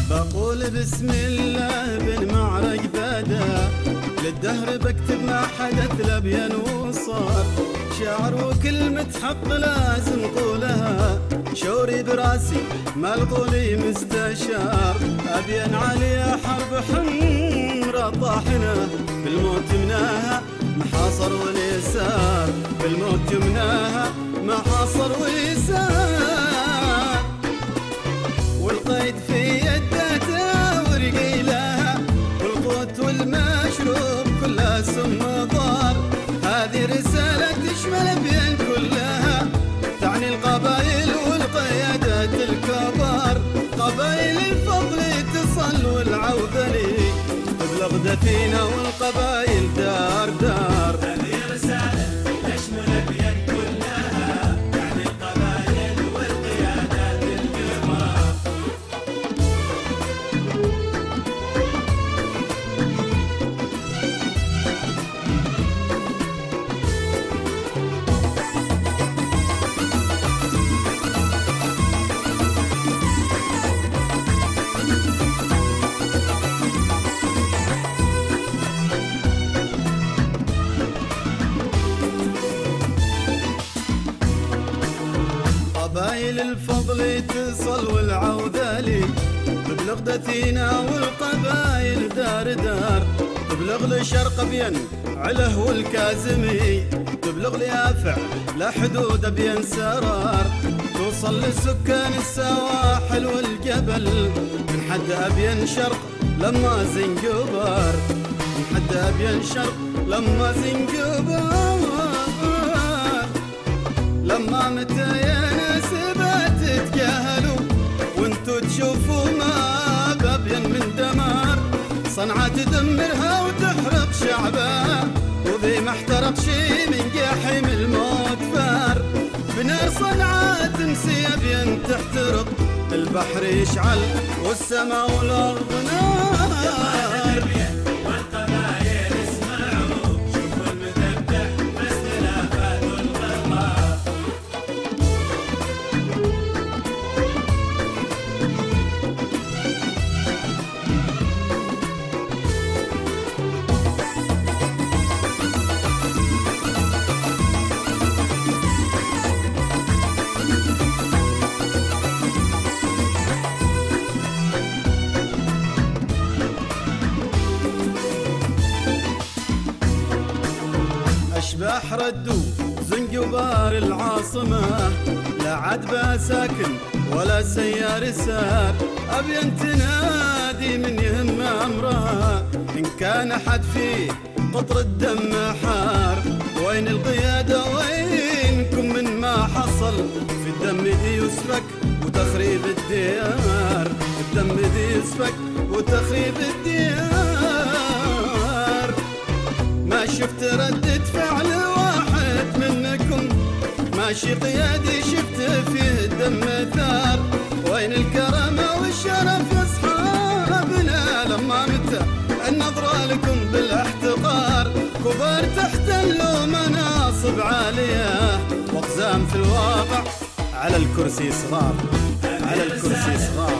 بقول بسم الله بالمعرج بدا، للدهر بكتب ما حدث لبين وصار، شعر وكلمة حق لازم قولها، شوري براسي ما القولي مستشار، أبين علي حرب حمرة طاحنة، بالموت مناها محاصر واليسار، بالموت مناها محاصر واليسار، والقيد في يدته ورقيلها، والقوت والمشروب كلها سم ضار، هذه رسالة تشمل بين كلها، تعني القبائل والقيادات الكبار، قبائل الفضل تصل والعوذلي تبلغ دفينة والقبائل دار دار. هذه رسالة تشمل بين كلها، تعني القبائل والقيادات الكبار. قبائل الفضل تصل والعوذالي تبلغ دثينا، والقبائل دار دار تبلغ لشرق بين عله والكازمي، تبلغ ليافع لحدود بين سرار، توصل لسكان السواحل والجبل، من حد أبين شرق لما زنجبار، من حد أبين شرق لما زنجبار، لما متى يا ناس تتجاهلوا وانتو تشوفوا ما بابين من دمار، صنعاء تدمرها وتحرق شعبها، وذي ما احترق شي من جحيم الموت فار، بنار صنعاء تمسي ابين تحترق، البحر يشعل والسماء والارض نار. أشباح ردوا زنجبار العاصمة، لا عاد ساكن ولا سيار سار، أبين تنادي من يهم أمرها، إن كان حد فيه قطر الدم حار، وين القيادة وينكم من ما حصل، في الدم دي يسفك وتخريب الديار، الدم دي يسفك وتخريب الديار، ما شفت ردة فعل واحد منكم، ماشي قيادي شفت فيه الدم ثار، وين الكرامة والشرف يا اصحابنا، لما متى النظرة لكم بالاحتقار، كبار تحتلوا مناصب عالية، واقزام في الواقع على الكرسي صغار، على الكرسي صغار.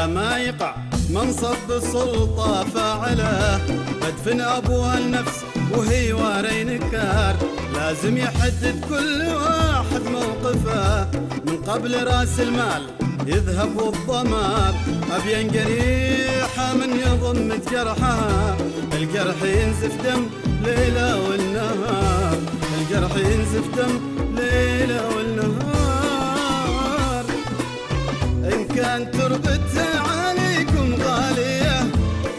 ما يقع منصب السلطة فاعله، بدفن أبوها النفس وهي واري نكار، لازم يحدد كل واحد موقفه من قبل راس المال يذهب والضمار، أبين جريحة من يضم جرحها، الجرح ينزف دم ليلة والنهار، الجرح ينزف دم ليلة والنهار. لأن تربتها عليكم غالية،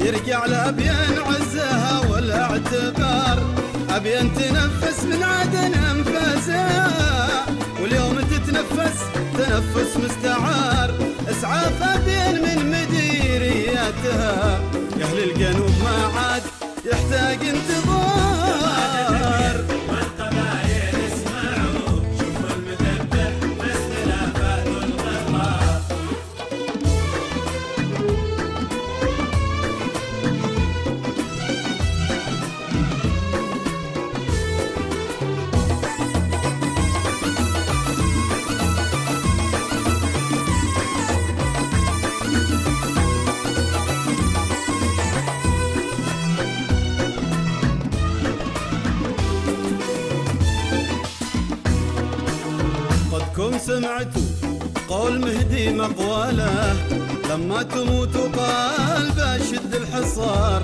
يرجع لأبين عزها والاعتبار، أبين تنفس من عدن أنفاسها، واليوم تتنفس تنفس مستعار، إسعاف أبين من مديرياتها، يا أهل الجنوب ما عاد يحتاج انتظار. والقبايل اسمعوا شوفوا المذبح باختلافات الغرار. قدكم سمعتوا قول مهدي مقوله، لما تموتوا قال بشد الحصار،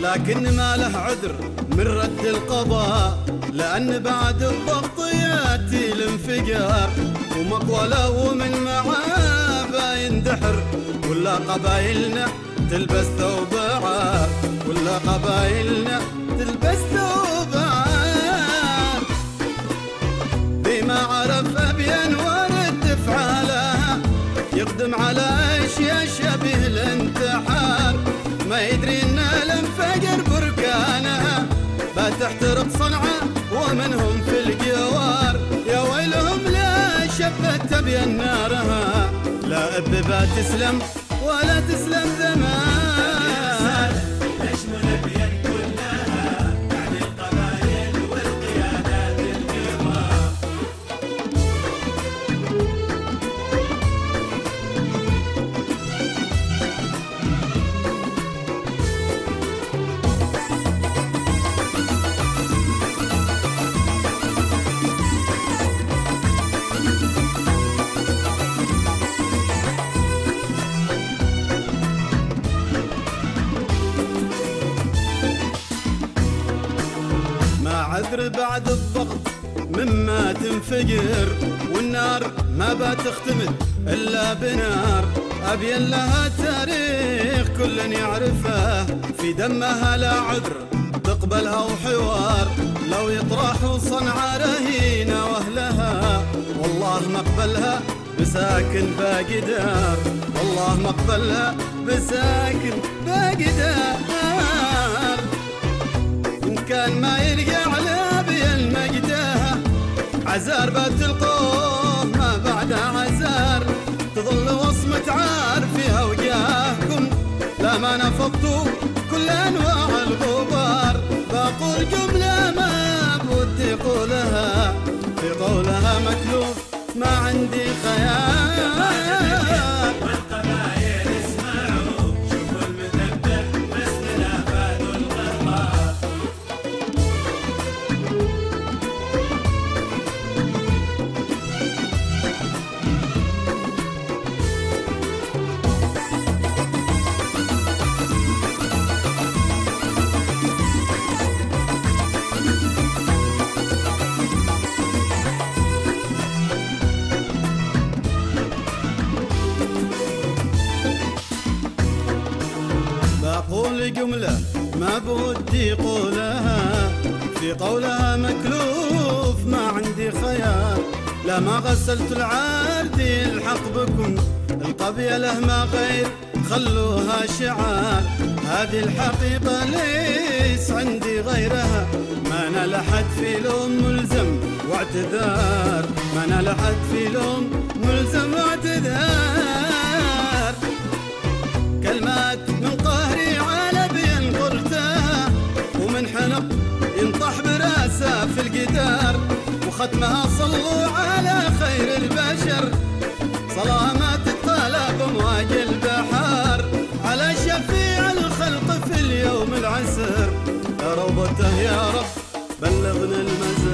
لكن ما له عذر من رد القضاء، لأن بعد الضغط ياتي الانفجار، ومقوله ومن معاه يندحر، ولا قبايلنا تلبس ثوب عار، ولا قبايلنا تلبس ثوب عار، بما عرف أبين ورد افعالها، يقدم على اشياء شبه الانتحار، ما يدري ان الانفجر بركانها، بتحترق صنعاء ومنهم في الجوار، يا ويلهم لا شبت أبين نارها، لا أببا تسلم ولا تسلم زمان. تشمل أبين كلها يعني القبايل والقيادات الكبار. عذر بعد الضغط مما تنفجر، والنار ما بتختمد إلا بنار، أبين لها تاريخ كل يعرفه، في دمها لا عذر تقبلها وحوار، لو يطرحوا صنعاء رهينة وأهلها، والله ما قبلها بساكن باقي دار، والله ما قبلها بساكن باقي دار، إن كان ما يلقى على بين مجدها، عزار بات القوم ما بعد عزار، تظل وصمة عار فيها وجاهكم، لا ما نفضتوا كل أنواع الغبار، بقول جملة ما بدي قولها، في قولها مكلوف ما عندي خيال. والقبايل اسمعوا شوفوا المذبح باختلافات الغرار. بقول جملة ما بدي قولها، في قولها مكلوف ما عندي خيال، لا ما غسلت العادي الحق بكم، القبيلة ما غير خلوها شعار، هذه الحقيقة ليس عندي غيرها، ما أنا لحد في لوم ملزم واعتذار، ما أنا لحد في لوم ملزم واعتذار، كلمات من قهري على بين قرتها، ومن حنق ينطح براسه في الجدار، وختمها صلوا على خير البشر، صلاة ما تطلب امواج البحار، على شفيع الخلق في اليوم العسر، يا روضته يا رب بلغنا المزار.